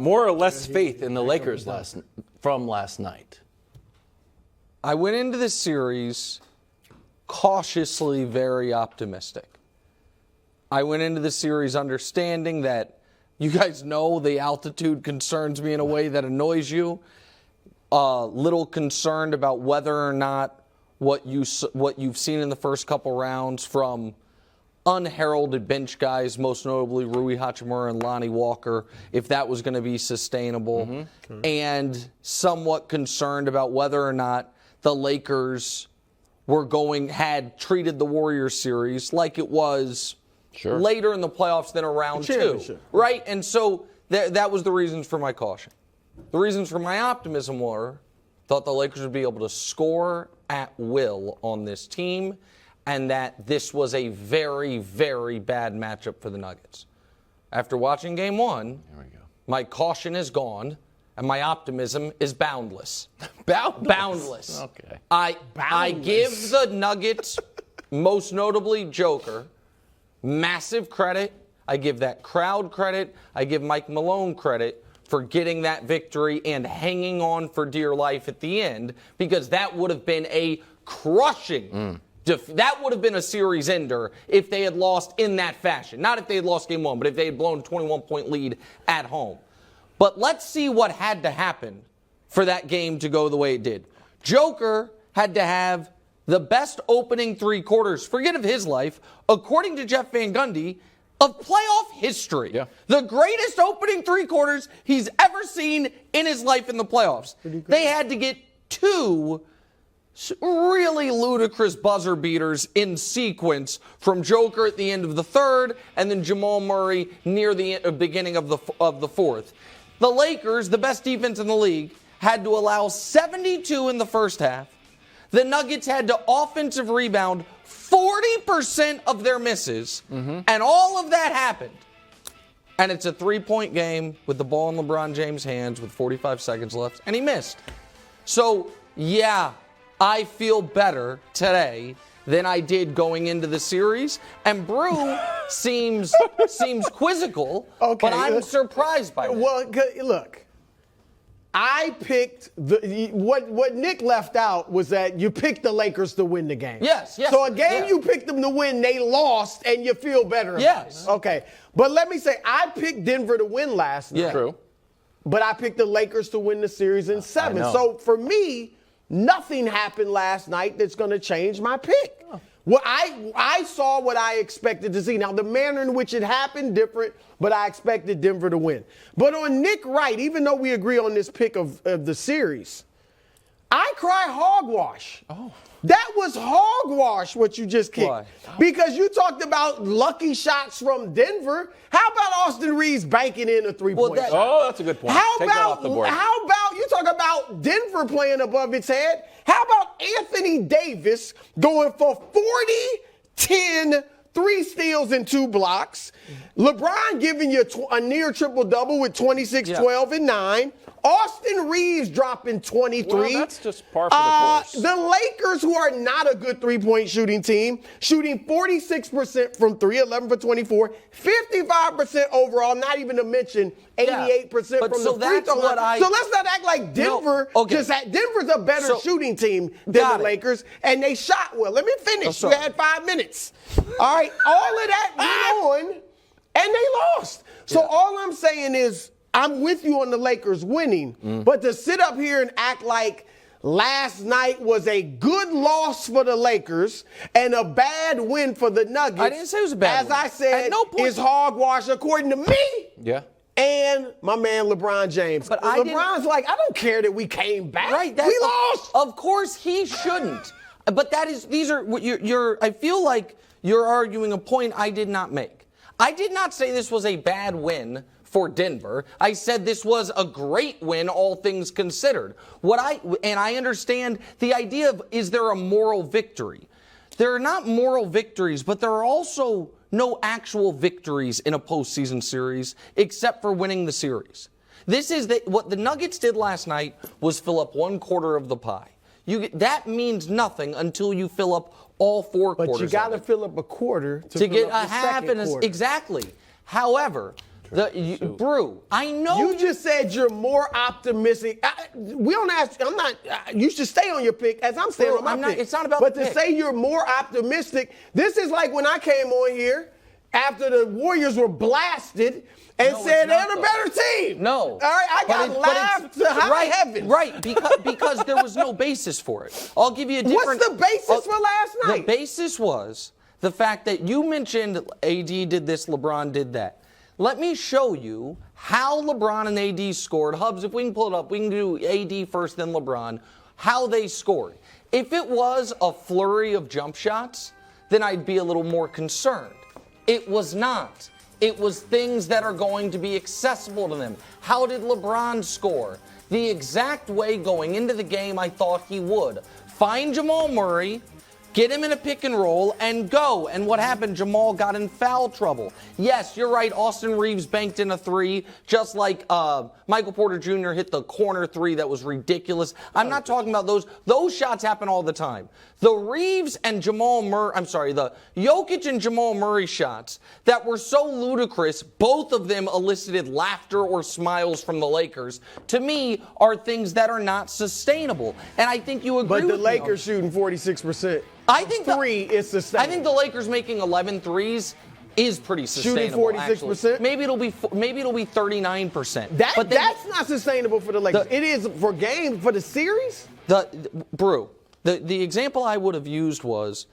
more or less faith in the Lakers from last night? I went into this series cautiously very optimistic. I went into the series understanding that you guys know the altitude concerns me in a way that annoys you. Little concerned about whether or not what you've seen in the first couple rounds from unheralded bench guys, most notably Rui Hachimura and Lonnie Walker, if that was going to be sustainable, and somewhat concerned about whether or not the Lakers had treated the Warriors series like it was later in the playoffs than a round two, right? And so that was the reasons for my caution. The reasons for my optimism were, thought the Lakers would be able to score at will on this team, and that this was a very, very bad matchup for the Nuggets. After watching Game 1, my caution is gone, and my optimism is boundless. Boundless. Okay. I give the Nuggets, most notably Joker, massive credit. I give that crowd credit. I give Mike Malone credit for getting that victory and hanging on for dear life at the end, because that would have been a crushing that would have been a series ender if they had lost in that fashion. Not if they had lost Game 1, but if they had blown a 21-point lead at home. But let's see what had to happen for that game to go the way it did. Joker had to have the best opening 3 quarters, forget of his life, according to Jeff Van Gundy, of playoff history. Yeah. The greatest opening 3 quarters he's ever seen in his life in the playoffs. They had to get 2 really ludicrous buzzer beaters in sequence from Joker at the end of the 3rd and then Jamal Murray near the beginning of the 4th. The Lakers, the best defense in the league, had to allow 72 in the first half. The Nuggets had to offensive rebound 40% of their misses, and all of that happened. And it's a 3-point game with the ball in LeBron James' hands with 45 seconds left, and he missed. So, yeah, I feel better today than I did going into the series. And Brew seems quizzical, but I'm surprised by that. Well, look, I picked what Nick left out was that you picked the Lakers to win the game. Yes. So a game you picked them to win, they lost, and you feel better. Yes. Okay. But let me say, I picked Denver to win last night. True. But I picked the Lakers to win the series in 7. So for me, nothing happened last night that's going to change my pick. Well, I saw what I expected to see. Now, the manner in which it happened, different, but I expected Denver to win. But on Nick Wright, even though we agree on this pick of the series, I cry hogwash. That was hogwash what you just kicked. Why? Because you talked about lucky shots from Denver. How about Austin Reeves banking in a three-point shot? Oh, that's a good point. Take that off the board. How about you talk about Denver playing above its head? How about Anthony Davis going for 40, 10, 3 steals and 2 blocks? LeBron giving you a near triple-double with 26, 12, and 9. Austin Reeves dropping 23. Well, that's just par for the course. The Lakers, who are not a good three-point shooting team, shooting 46% from 3, 11 for 24, 55% overall, not even to mention 88% from the free throw line. So let's not act like Denver. Denver's a better shooting team than the Lakers, and they shot well. Let me finish. You had 5 minutes. All right, all of that went on, and they lost. So all I'm saying is, I'm with you on the Lakers winning, but to sit up here and act like last night was a good loss for the Lakers and a bad win for the Nuggets. I didn't say it was a bad win. As I said, is hogwash according to me. Yeah. And my man LeBron James. But LeBron's like, I don't care that we came back. Right. We lost. Of course he shouldn't. But I feel like you're arguing a point I did not make. I did not say this was a bad win for Denver. I said this was a great win, all things considered. I understand the idea of, is there a moral victory? There are not moral victories, but there are also no actual victories in a postseason series except for winning the series. What the Nuggets did last night was fill up 1/4 of the pie. That means nothing until you fill up all 4 quarters. But you got to fill up a quarter to get a half and quarter. Exactly. However, Brew, I know. You just said you're more optimistic. We don't ask. I'm not. You should stay on your pick as I'm staying on my pick. It's not about But the to pick. say you're more optimistic, this is like when I came on here after the Warriors were blasted and said they're the better team. No. All right, I got laughed to high heaven. Right, because there was no basis for it. I'll give you a different. What's the basis for last night? The basis was the fact that you mentioned AD did this, LeBron did that. Let me show you how LeBron and AD scored. Hubs, if we can pull it up, we can do AD first, then LeBron, how they scored. If it was a flurry of jump shots, then I'd be a little more concerned. It was not. It was things that are going to be accessible to them. How did LeBron score? The exact way going into the game I thought he would. Find Jamal Murray, get him in a pick and roll, and go. And what happened? Jamal got in foul trouble. Yes, you're right. Austin Reeves banked in a three, just like Michael Porter Jr. hit the corner three that was ridiculous. I'm not talking about those. Those shots happen all the time. The Reeves and Jamal Murray, the Jokic and Jamal Murray shots that were so ludicrous, both of them elicited laughter or smiles from the Lakers, to me are things that are not sustainable. And I think you agree with me. But the Lakers shooting 46%. I think three is sustainable. I think the Lakers making 11 threes is pretty sustainable. Shooting 46%? Actually. Maybe it'll be 39%. That's not sustainable for the Lakers. It is for game, for the series? The example I would have used was,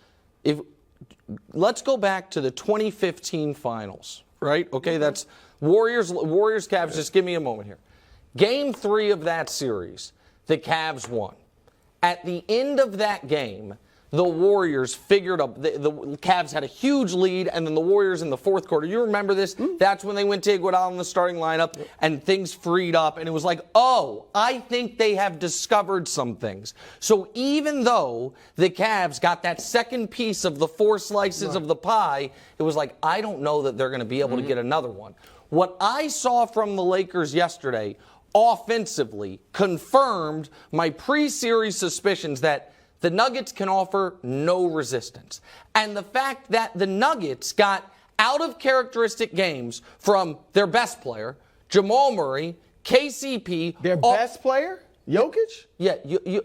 let's go back to the 2015 finals, right? Okay, that's Warriors Cavs. Just give me a moment here. Game 3 of that series, the Cavs won. At the end of that game, the Warriors figured up, the Cavs had a huge lead, and then the Warriors in the fourth quarter, you remember this? That's when they went to Iguodala in the starting lineup, and things freed up, and it was like, oh, I think they have discovered some things. So even though the Cavs got that second piece of the 4 slices of the pie, it was like, I don't know that they're going to be able to get another one. What I saw from the Lakers yesterday, offensively, confirmed my pre-series suspicions that the Nuggets can offer no resistance. And the fact that the Nuggets got out of characteristic games from their best player, Jamal Murray, KCP. Their best player? Jokic? Yeah,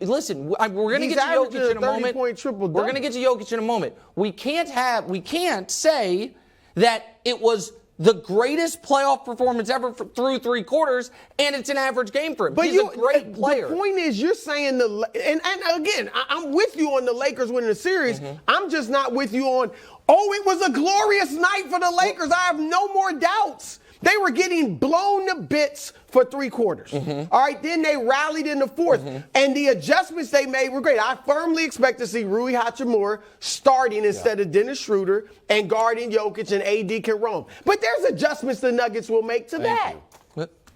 listen, we're going to get to Jokic in a moment. We're going to get to Jokic in a moment. We can't say that it was the greatest playoff performance ever through 3 quarters, and it's an average game for him. But he's a great player. The point is, you're saying and again, I'm with you on the Lakers winning the series. I'm just not with you on, it was a glorious night for the Lakers. I have no more doubts. They were getting blown to bits for 3 quarters. All right, then they rallied in the fourth. And the adjustments they made were great. I firmly expect to see Rui Hachimura starting instead of Dennis Schroeder and guarding Jokic, and AD can roam. But there's adjustments the Nuggets will make to that.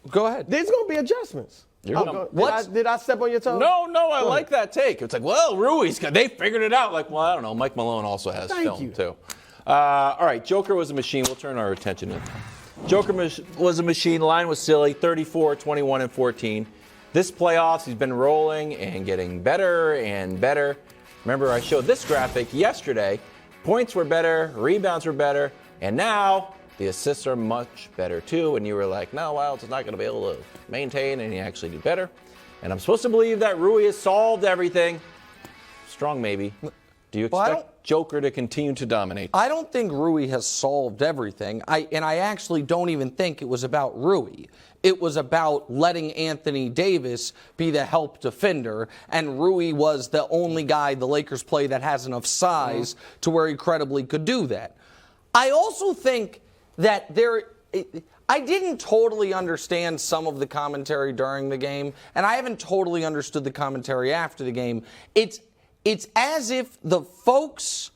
Go ahead. There's going to be adjustments. Did I step on your toes? No, I like that take. It's like, well, Rui's good. They figured it out. Like, well, I don't know. Mike Malone also has film, too. All right, Joker was a machine. We'll turn our attention to Joker was a machine. The line was silly, 34, 21, and 14. This playoffs, he's been rolling and getting better and better. Remember, I showed this graphic yesterday. Points were better, rebounds were better, and now the assists are much better too. And you were like, no, Wilds is not going to be able to maintain, and he actually do better. And I'm supposed to believe that Rui has solved everything. Strong maybe. Do you expect Joker to continue to dominate? I don't think Rui has solved everything. I actually don't even think it was about Rui. It was about letting Anthony Davis be the help defender, and Rui was the only guy the Lakers play that has enough size to where he credibly could do that. I also think that I didn't totally understand some of the commentary during the game, and I haven't totally understood the commentary after the game. It's as if the folks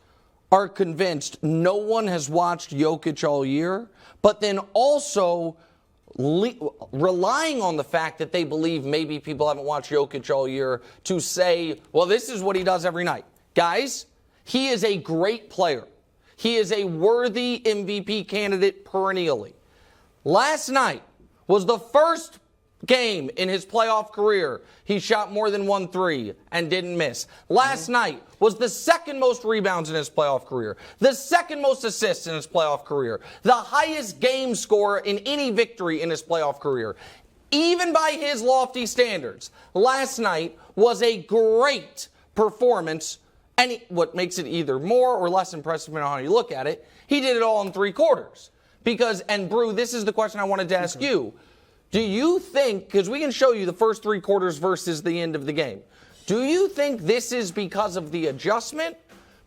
are convinced no one has watched Jokic all year, but then also relying on the fact that they believe maybe people haven't watched Jokic all year to say, well, this is what he does every night. Guys, he is a great player. He is a worthy MVP candidate perennially. Last night was the first game in his playoff career he shot more than 1 3 and didn't miss. Last night was the second most rebounds in his playoff career, the second most assists in his playoff career, the highest game score in any victory in his playoff career. Even by his lofty standards, last night was a great performance. And what makes it either more or less impressive, depending on how you look at it, he did it all in 3 quarters. Because, and Brew, this is the question I wanted to ask you. Do you think, because we can show you the first 3 quarters versus the end of the game, do you think this is because of the adjustment,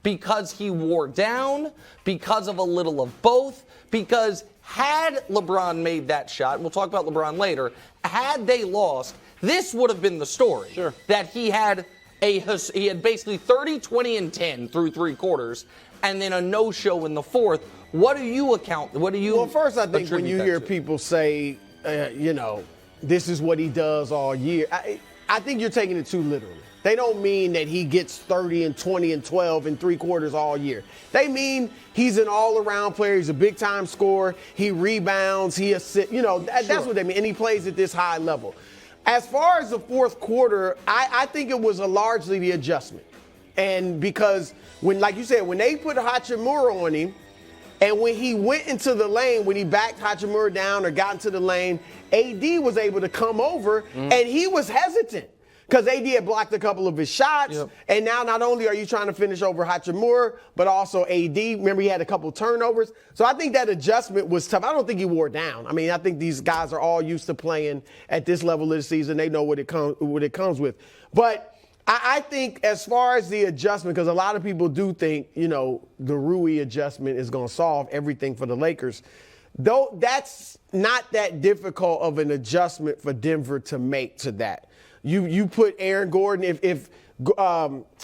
because he wore down, because of a little of both? Because had LeBron made that shot, and we'll talk about LeBron later, had they lost, this would have been the story. Sure. That he had basically 30, 20, and 10 through 3 quarters, and then a no-show in the fourth. What do you account? What do you? Well, first, I think when you hear people say, this is what he does all year, I think you're taking it too literally. They don't mean that he gets 30 and 20 and 12 in 3 quarters all year. They mean he's an all-around player. He's a big-time scorer. He rebounds. He assists. That's what they mean. And he plays at this high level. As far as the fourth quarter, I think it was largely the adjustment. And because like you said, when they put Hachimura on him, and when he went into the lane, when he backed Hachimura down or got into the lane, AD was able to come over, and he was hesitant. Because AD had blocked a couple of his shots, and now not only are you trying to finish over Hachimura, but also AD. Remember, he had a couple turnovers. So I think that adjustment was tough. I don't think he wore down. I mean, I think these guys are all used to playing at this level of the season. They know what it comes with. But I think as far as the adjustment, because a lot of people do think, the Rui adjustment is going to solve everything for the Lakers. Though that's not that difficult of an adjustment for Denver to make to that. You put Aaron Gordon, if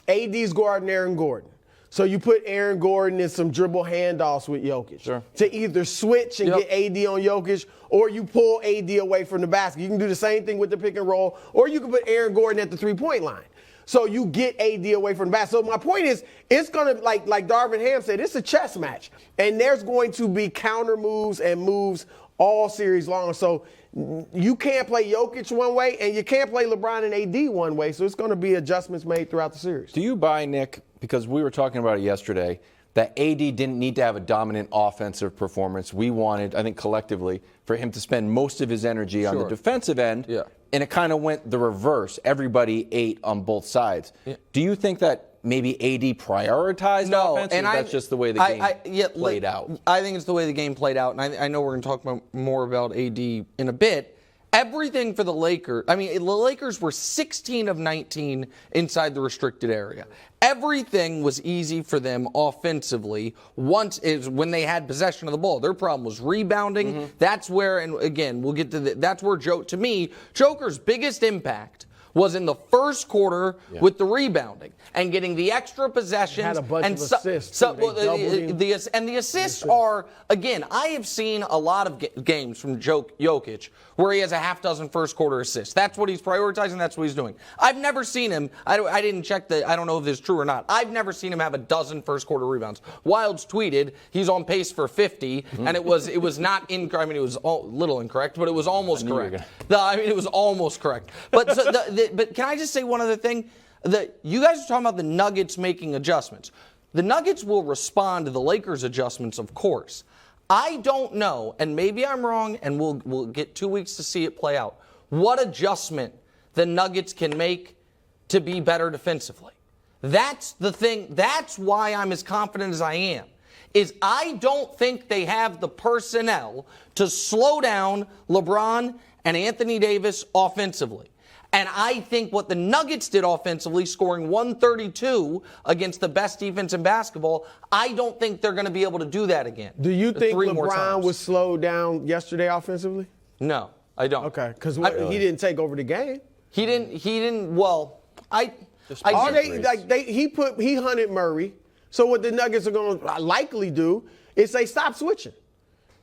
AD's guarding Aaron Gordon, so you put Aaron Gordon in some dribble handoffs with Jokic to either switch and get AD on Jokic, or you pull AD away from the basket. You can do the same thing with the pick and roll, or you can put Aaron Gordon at the three-point line. So you get AD away from the basket. So my point is, it's going to, like Darvin Ham said, it's a chess match. And there's going to be counter moves and moves all series long. So you can't play Jokic one way, and you can't play LeBron and AD one way. So it's going to be adjustments made throughout the series. Do you buy, Nick, because we were talking about it yesterday, that AD didn't need to have a dominant offensive performance? We wanted, I think collectively, for him to spend most of his energy on the defensive end. Yeah. And it kind of went the reverse. Everybody ate on both sides. Yeah. Do you think that maybe AD prioritized offense, or that's just the way the game played out? I think it's the way the game played out, and I know we're going to talk more about AD in a bit. Everything for the Lakers, the Lakers were 16 of 19 inside the restricted area. Everything was easy for them offensively when they had possession of the ball. Their problem was rebounding. Mm-hmm. That's where, and again, we'll get to that's where to me, Joker's biggest impact was in the first quarter with the rebounding and getting the extra possessions. Had a bunch of assists. The assists are, again, I have seen a lot of games from Jokic where he has a half dozen first quarter assists. That's what he's prioritizing. That's what he's doing. I've never seen him. I didn't check I don't know if this is true or not. I've never seen him have a dozen first quarter rebounds. Wilds tweeted he's on pace for 50, and it was not incorrect. I mean, it was a little incorrect, but it was almost correct. It was almost correct. But but can I just say one other thing? You guys are talking about the Nuggets making adjustments. The Nuggets will respond to the Lakers' adjustments, of course. I don't know, and maybe I'm wrong, and we'll get 2 weeks to see it play out, what adjustment the Nuggets can make to be better defensively. That's the thing. That's why I'm as confident as I am. Is I don't think they have the personnel to slow down LeBron and Anthony Davis offensively. And I think what the Nuggets did offensively, scoring 132 against the best defense in basketball, I don't think they're going to be able to do that again. Do you think LeBron was slowed down yesterday offensively? No, I don't. Okay, because he didn't take over the game. He didn't. Well, he hunted Murray. So what the Nuggets are going to likely do is say stop switching,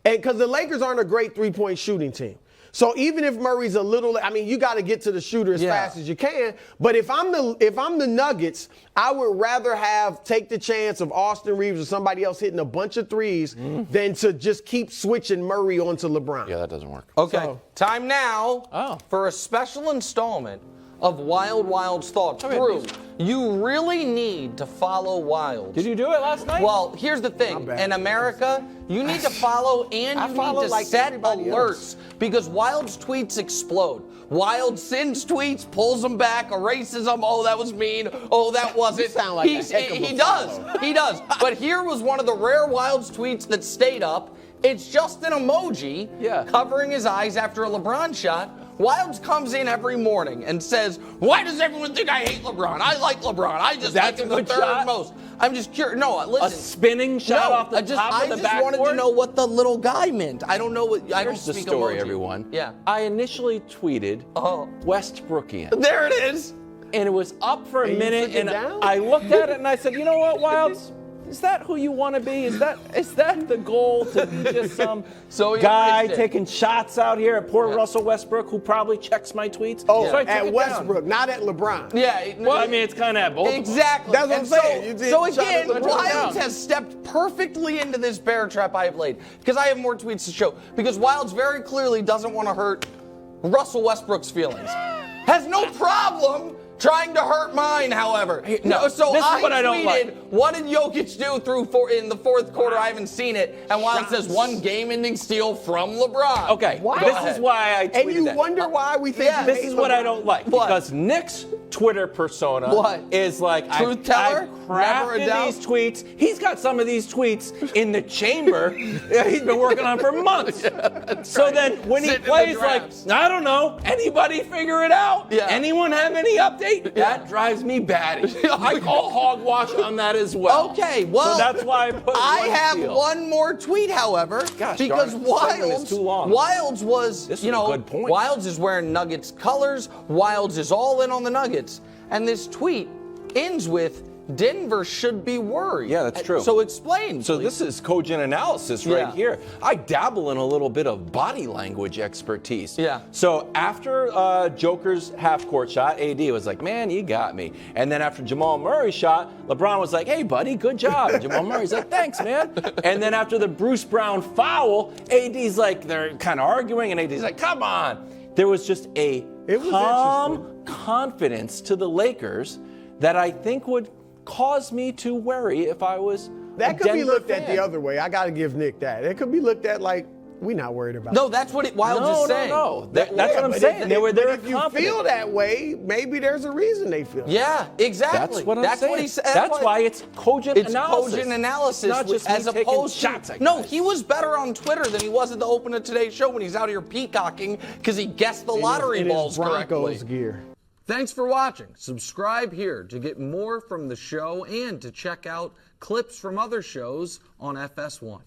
and because the Lakers aren't a great 3-point shooting team. So even if Murray's a little, I mean, you got to get to the shooter as fast as you can. But if I'm the Nuggets, I would rather take the chance of Austin Reeves or somebody else hitting a bunch of threes than to just keep switching Murray onto LeBron. Yeah, that doesn't work. Okay, time now for a special installment of Wild's Thoughts. Drew, you really need to follow Wild. Did you do it last night? Well, here's the thing. In America, you need to follow and you need to set alerts because Wild's tweets explode. Wild sends tweets, pulls them back, erases them. Oh, that was mean. Oh, that wasn't. Sound like he does. But here was one of the rare Wild's tweets that stayed up. It's just an emoji covering his eyes after a LeBron shot. Wilds comes in every morning and says, why does everyone think I hate LeBron? I like LeBron. I just like him the third most. I'm just curious. No, listen. A spinning shot off the top of the backboard? I just wanted to know what the little guy meant. I don't know what. I don't speak emoji. Here's the story, everyone. Yeah. I initially tweeted Westbrookian. There it is. And it was up for a minute, and I looked at it and I said, you know what, Wilds? Is that who you want to be? Is that the goal, to be just some guy taking shots out here at poor Russell Westbrook, who probably checks my tweets? Oh, so at Westbrook, not at LeBron. Yeah. Well, I mean, it's kind of at both. Exactly. That's what I'm saying. So again, Wilds has stepped perfectly into this bear trap I have laid because I have more tweets to show. Because Wilds very clearly doesn't want to hurt Russell Westbrook's feelings. Has no problem trying to hurt mine, however. No, so this is what I don't like. What did Jokic do in the fourth quarter? I haven't seen it. And Wild says one game-ending steal from LeBron. Okay, this is why I tweeted and you wonder why we think this is what I don't like. Because Nick's Twitter persona is like, truth teller? I crafted these tweets. He's got some of these tweets in the chamber he's been working on for months. So then when he plays like, I don't know, anybody figure it out? Anyone have any updates? That drives me batty. I call hogwash on that as well. Okay, well, so that's why I put one more tweet, however, because Wilds was, good point. Wilds is wearing Nuggets colors. Wilds is all in on the Nuggets, and this tweet ends with, Denver should be worried. Yeah, that's true. So explain. So this is cogent analysis right here. I dabble in a little bit of body language expertise. Yeah. So after Joker's half-court shot, AD was like, man, you got me. And then after Jamal Murray's shot, LeBron was like, hey, buddy, good job. And Jamal Murray's like, thanks, man. And then after the Bruce Brown foul, AD's like, they're kind of arguing, and AD's like, come on. There was just a calm confidence to the Lakers that I think would cause me to worry if I was that could be looked at the other way. I got to give Nick that. It could be looked at like we're not worried about. No, that's what Wilds is saying. No, that's what I'm saying. If you feel that way, maybe there's a reason they feel. Yeah, exactly. That's what I'm saying. What he said. That's why it's cogent analysis. It's cogent analysis, not just as opposed shots. No, he was better on Twitter than he was at the Open of Today's Show when he's out here peacocking because he guessed the lottery balls correctly. Gear. Thanks for watching. Subscribe here to get more from the show and to check out clips from other shows on FS1.